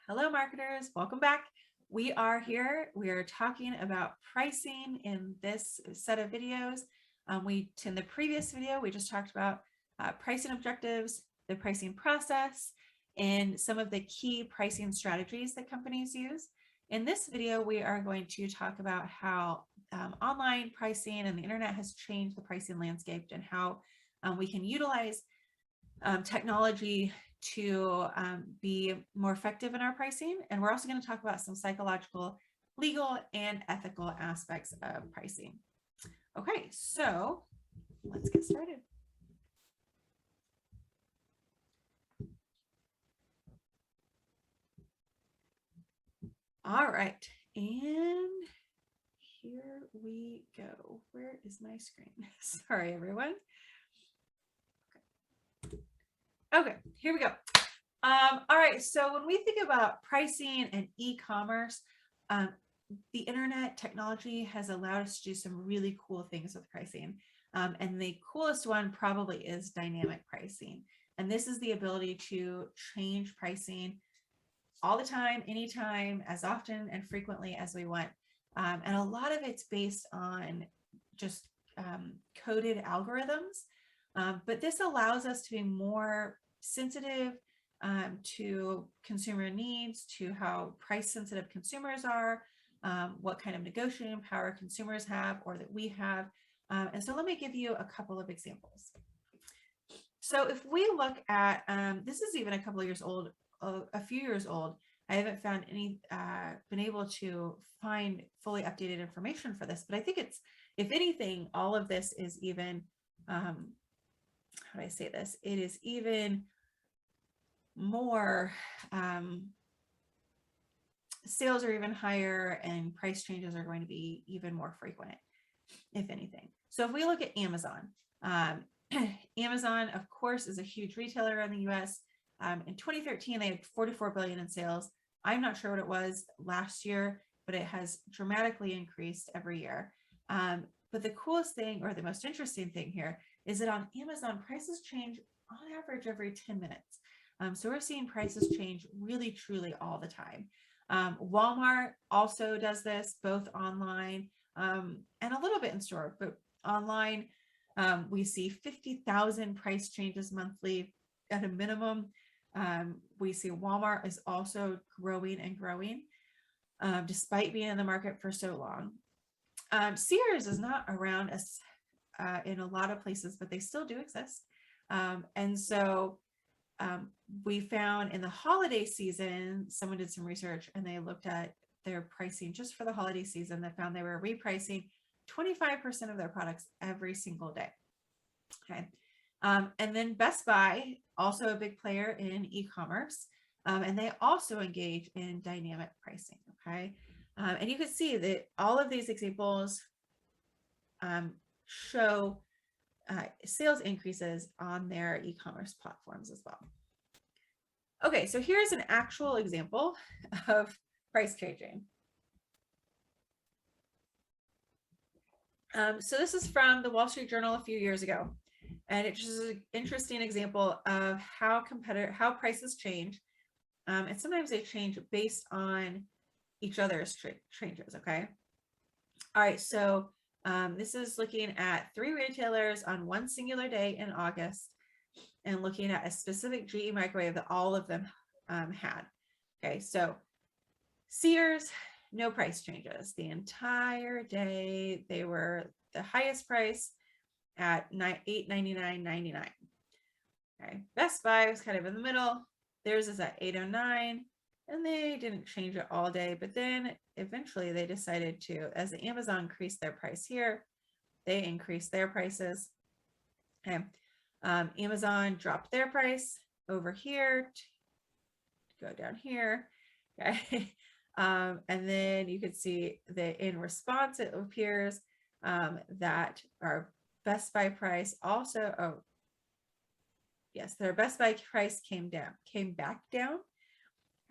Hello, marketers. Welcome back. We are here. We are talking about pricing in this set of videos. In the previous video, we just talked about pricing objectives, the pricing process, and some of the key pricing strategies that companies use. In this video, we are going to talk about how online pricing and the internet has changed the pricing landscape and how we can utilize technology to be more effective in our pricing. And we're also going to talk about some psychological, legal, and ethical aspects of pricing. Okay, so let's get started. All right, and here we go. Where is my screen? Sorry, everyone. Okay, here we go. All right, so when we think about pricing and e-commerce, the internet technology has allowed us to do some really cool things with pricing. And the coolest one probably is dynamic pricing. And this is the ability to change pricing all the time, anytime, as often and frequently as we want. And a lot of it's based on just coded algorithms. But this allows us to be more sensitive to consumer needs, to how price sensitive consumers are, what kind of negotiating power consumers have or that we have. And so let me give you a couple of examples. So if we look at, this is even a couple of years old, a few years old. I haven't found any, been able to find fully updated information for this, but I think it's, if anything, all of this is even, how do I say this? It is even more, sales are even higher and price changes are going to be even more frequent, if anything. So if we look at Amazon, Amazon, of course, is a huge retailer in the US. In 2013, they had 44 billion in sales. I'm not sure what it was last year, but it has dramatically increased every year. But the coolest thing, or the most interesting thing here, is that on Amazon, prices change on average every 10 minutes. So we're seeing prices change really, truly all the time. Walmart also does this, both online and a little bit in store, but online, we see 50,000 price changes monthly at a minimum. We see Walmart is also growing and growing, despite being in the market for so long. Sears is not around as in a lot of places, but they still do exist. And so we found in the holiday season, someone did some research and they looked at their pricing just for the holiday season. They found they were repricing 25% of their products every single day. Okay. And then Best Buy, also a big player in e-commerce, and they also engage in dynamic pricing. Okay. And you can see that all of these examples show sales increases on their e-commerce platforms as well. Okay, so here's an actual example of price changing. So this is from the Wall Street Journal a few years ago, and it's just an interesting example of how prices change, and sometimes they change based on each other's changes. Okay, all right, so this is looking at 3 retailers on one singular day in August and looking at a specific GE microwave that all of them had. Okay, so Sears, no price changes. The entire day, they were the highest price at $899.99. Okay, Best Buy was kind of in the middle. Theirs is at $809, and they didn't change it all day, but then eventually they decided to, as Amazon increased their price here, they increased their prices. Okay, Amazon dropped their price over here to go down here. Okay, and then you can see that in response, it appears that our Best Buy price also, oh, yes, their Best Buy price came back down.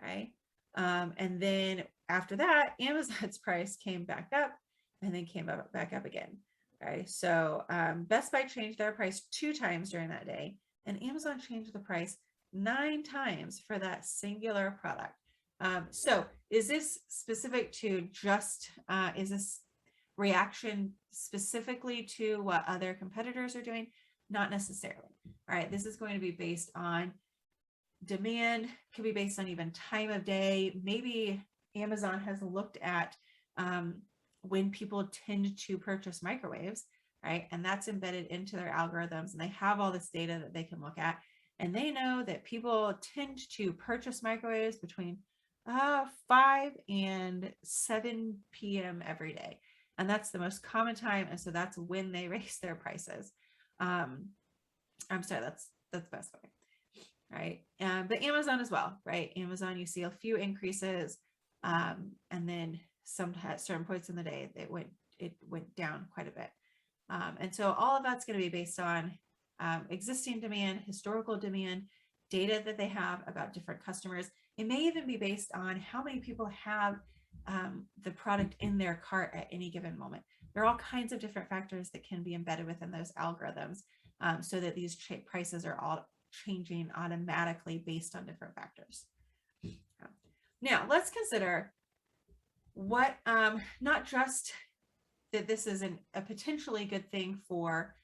Okay. And then after that, Amazon's price came back up and then came back up again. Okay. So Best Buy changed their price 2 times during that day, and Amazon changed the price 9 times for that singular product. So is this specific to just, is this reaction specifically to what other competitors are doing? Not necessarily. All right, this is going to be based on demand, could be based on even time of day. Maybe Amazon has looked at when people tend to purchase microwaves, right? And that's embedded into their algorithms, and they have all this data that they can look at. And they know that people tend to purchase microwaves between 5 and 7 p.m. every day. And that's the most common time. And so that's when they raise their prices. I'm sorry, that's Best Buy, right? But Amazon as well, right? Amazon, you see a few increases, and then some at certain points in the day it went down quite a bit. And so all of that's going to be based on existing demand, historical demand, data that they have about different customers. It may even be based on how many people have the product in their cart at any given moment. There are all kinds of different factors that can be embedded within those algorithms, so that these prices are all changing automatically based on different factors. Now let's consider what, not just that this is a potentially good thing for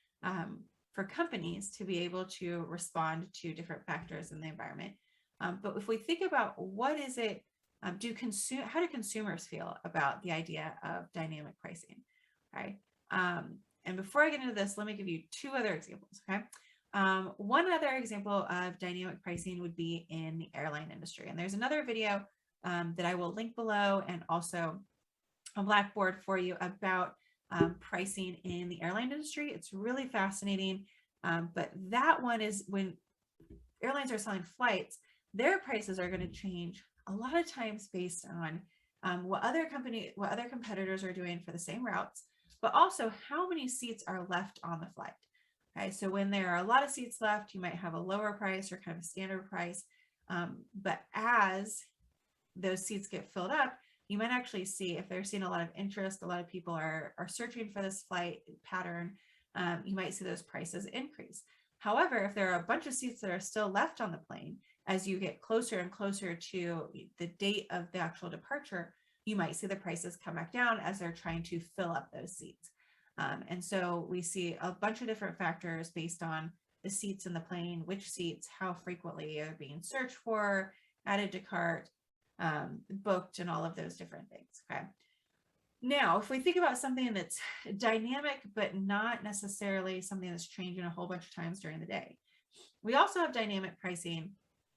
companies to be able to respond to different factors in the environment. But if we think about what is it, how do consumers feel about the idea of dynamic pricing, right? And before I get into this, let me give you two other examples, okay? One other example of dynamic pricing would be in the airline industry. And there's another video that I will link below, and also a Blackboard for you about pricing in the airline industry. It's really fascinating. But that one is when airlines are selling flights, their prices are going to change a lot of times based on what other competitors are doing for the same routes, but also how many seats are left on the flight. Okay, so when there are a lot of seats left, you might have a lower price or kind of a standard price. But as those seats get filled up, you might actually see, if they're seeing a lot of interest, a lot of people are searching for this flight pattern, you might see those prices increase. However, if there are a bunch of seats that are still left on the plane, as you get closer and closer to the date of the actual departure, you might see the prices come back down as they're trying to fill up those seats. And so we see a bunch of different factors based on the seats in the plane, which seats, how frequently are being searched for, added to cart, booked, and all of those different things. Okay. Now, if we think about something that's dynamic, but not necessarily something that's changing a whole bunch of times during the day, we also have dynamic pricing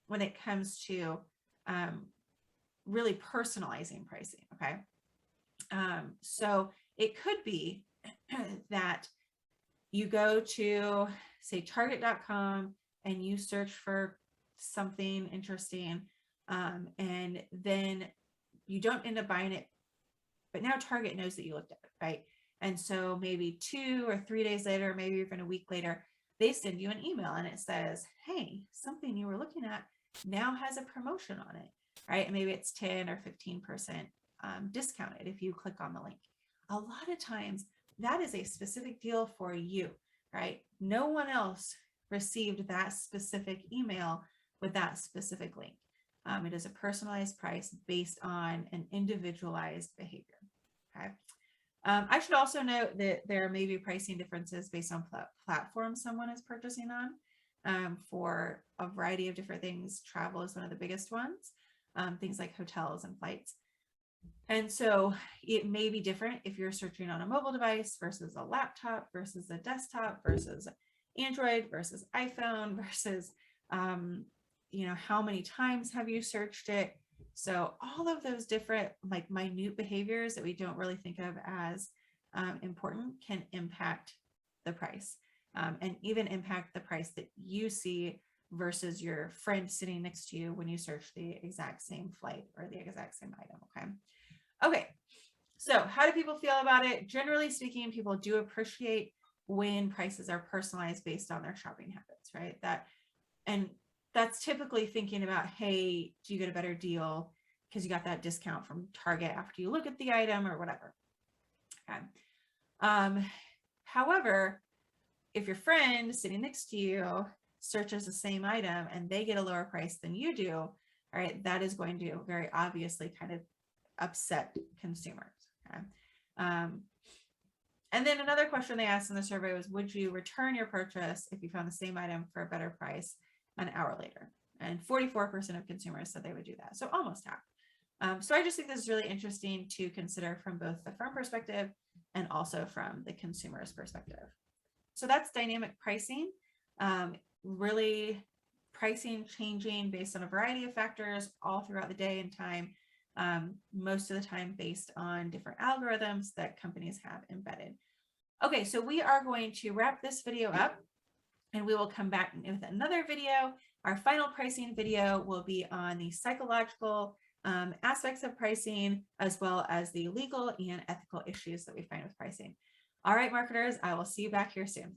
when it comes to really personalizing pricing. Okay. So it could be that you go to, say, Target.com and you search for something interesting, and then you don't end up buying it, but now Target knows that you looked at it, right? And so maybe 2 or 3 days later, maybe even a week later, they send you an email and it says, hey, something you were looking at now has a promotion on it, right? And maybe it's 10 or 15% discounted if you click on the link. A lot of times that is a specific deal for you, right? No one else received that specific email with that specific link. It is a personalized price based on an individualized behavior. Okay. I should also note that there may be pricing differences based on platforms someone is purchasing on, for a variety of different things. Travel is one of the biggest ones, things like hotels and flights. And so it may be different if you're searching on a mobile device versus a laptop versus a desktop versus Android versus iPhone versus, how many times have you searched it? So all of those different, like, minute behaviors that we don't really think of as important can impact the price, and even impact the price that you see versus your friend sitting next to you when you search the exact same flight or the exact same item. Okay, so how do people feel about it? Generally speaking, people do appreciate when prices are personalized based on their shopping habits, right? That's typically thinking about, hey, do you get a better deal because you got that discount from Target after you look at the item or whatever. Okay. However, if your friend sitting next to you searches the same item and they get a lower price than you do, all right, that is going to very obviously kind of upset consumers. Okay. And then another question they asked in the survey was, would you return your purchase if you found the same item for a better price an hour later? And 44% of consumers said they would do that. So almost half. So I just think this is really interesting to consider from both the firm perspective and also from the consumer's perspective. So that's dynamic pricing. Really pricing changing based on a variety of factors all throughout the day and time, most of the time based on different algorithms that companies have embedded. Okay, so we are going to wrap this video up and we will come back with another video. Our final pricing video will be on the psychological aspects of pricing, as well as the legal and ethical issues that we find with pricing. All right, marketers, I will see you back here soon.